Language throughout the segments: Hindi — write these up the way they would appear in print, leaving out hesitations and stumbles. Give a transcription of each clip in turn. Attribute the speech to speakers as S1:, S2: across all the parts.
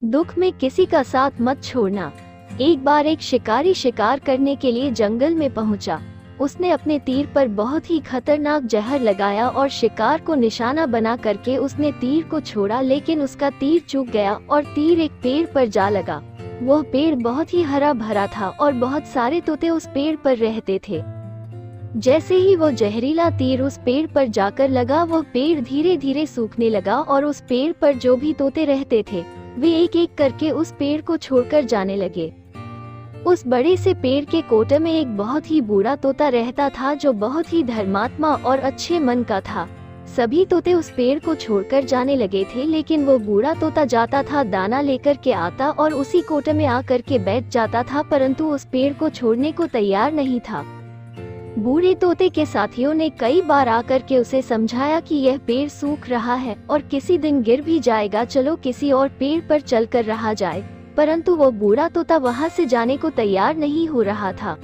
S1: दुख में किसी का साथ मत छोड़ना। एक बार एक शिकारी शिकार करने के लिए जंगल में पहुंचा। उसने अपने तीर पर बहुत ही खतरनाक जहर लगाया और शिकार को निशाना बना करके उसने तीर को छोड़ा, लेकिन उसका तीर चूक गया और तीर एक पेड़ पर जा लगा। वह पेड़ बहुत ही हरा भरा था और बहुत सारे तोते उस पेड़ पर रहते थे। जैसे ही वो जहरीला तीर उस पेड़ पर जाकर लगा, वह पेड़ धीरे धीरे सूखने लगा और उस पेड़ पर जो भी तोते रहते थे वे एक एक करके उस पेड़ को छोड़कर जाने लगे। उस बड़े से पेड़ के कोटे में एक बहुत ही बूढ़ा तोता रहता था जो बहुत ही धर्मात्मा और अच्छे मन का था। सभी तोते उस पेड़ को छोड़कर जाने लगे थे, लेकिन वो बूढ़ा तोता जाता था, दाना लेकर के आता और उसी कोटे में आकर के बैठ जाता था, परंतु उस पेड़ को छोड़ने को तैयार नहीं था। बूढ़े तोते के साथियों ने कई बार आकर के उसे समझाया कि यह पेड़ सूख रहा है और किसी दिन गिर भी जाएगा, चलो किसी और पेड़ पर चलकर रहा जाए, परंतु वो बूढ़ा तोता वहां से जाने को तैयार नहीं हो रहा था।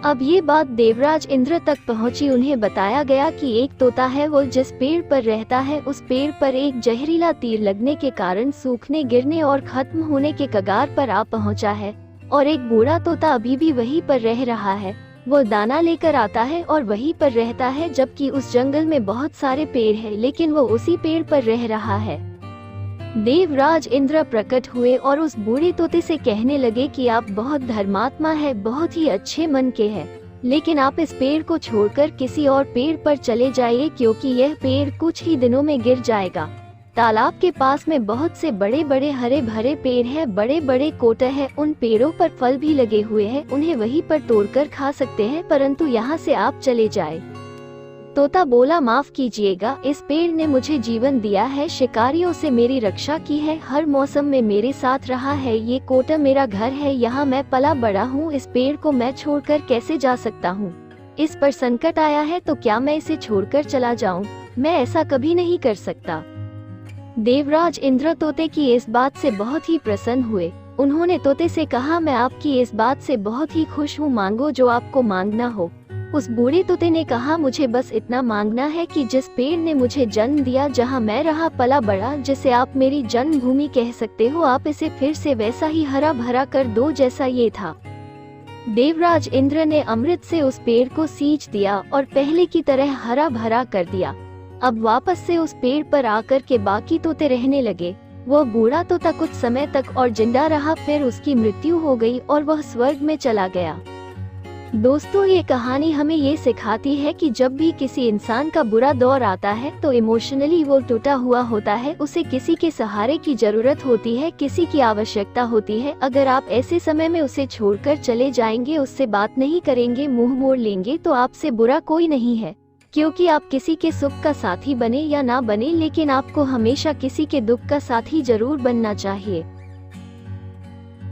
S1: अब ये बात देवराज इंद्र तक पहुंची। उन्हें बताया गया कि एक तोता है, वो जिस पेड़ पर रहता है उस पेड़ पर एक जहरीला तीर लगने के कारण सूखने, गिरने और खत्म होने के कगार पर आ पहुंचा है, और एक बूढ़ा तोता अभी भी वहीं पर रह रहा है। वो दाना लेकर आता है और वहीं पर रहता है, जबकि उस जंगल में बहुत सारे पेड़ हैं, लेकिन वो उसी पेड़ पर रह रहा है। देवराज इंद्र प्रकट हुए और उस बूढ़े तोते से कहने लगे कि आप बहुत धर्मात्मा है, बहुत ही अच्छे मन के हैं, लेकिन आप इस पेड़ को छोड़कर किसी और पेड़ पर चले जाइए, क्योंकि यह पेड़ कुछ ही दिनों में गिर जाएगा। तालाब के पास में बहुत से बड़े बड़े हरे भरे पेड़ हैं, बड़े बड़े कोटे हैं, उन पेड़ों पर फल भी लगे हुए हैं, उन्हें वहीं पर तोड़कर खा सकते हैं, परंतु यहाँ से आप चले जाए। तोता बोला, माफ कीजिएगा, इस पेड़ ने मुझे जीवन दिया है, शिकारियों से मेरी रक्षा की है, हर मौसम में मेरे साथ रहा है, ये कोटा मेरा घर है, यहाँ मैं पला बड़ा हूँ, इस पेड़ को मैं छोड़कर कैसे जा सकता हूँ? इस पर संकट आया है तो क्या मैं इसे छोड़कर चला जाऊँ? मैं ऐसा कभी नहीं कर सकता। देवराज इंद्र तोते की इस बात से बहुत ही प्रसन्न हुए। उन्होंने तोते से कहा, मैं आपकी इस बात से बहुत ही खुश हूँ, मांगो जो आपको मांगना हो। उस बूढ़े तोते ने कहा, मुझे बस इतना मांगना है कि जिस पेड़ ने मुझे जन्म दिया, जहाँ मैं रहा पला बड़ा, जिसे आप मेरी जन्मभूमि कह सकते हो, आप इसे फिर से वैसा ही हरा भरा कर दो जैसा ये था। देवराज इंद्र ने अमृत से उस पेड़ को सींच दिया और पहले की तरह हरा भरा कर दिया। अब वापस से उस पेड़ पर आकर के बाकी तोते रहने लगे। वह बूढ़ा तोता कुछ समय तक और जिंदा रहा, फिर उसकी मृत्यु हो गई और वह स्वर्ग में चला गया। दोस्तों, ये कहानी हमें ये सिखाती है कि जब भी किसी इंसान का बुरा दौर आता है तो इमोशनली वो टूटा हुआ होता है, उसे किसी के सहारे की जरूरत होती है, किसी की आवश्यकता होती है। अगर आप ऐसे समय में उसे छोड़कर चले जाएंगे, उससे बात नहीं करेंगे, मुंह मोड़ लेंगे, तो आपसे बुरा कोई नहीं है, क्योंकि आप किसी के सुख का साथी बने या ना बने, लेकिन आपको हमेशा किसी के दुख का साथी जरूर बनना चाहिए।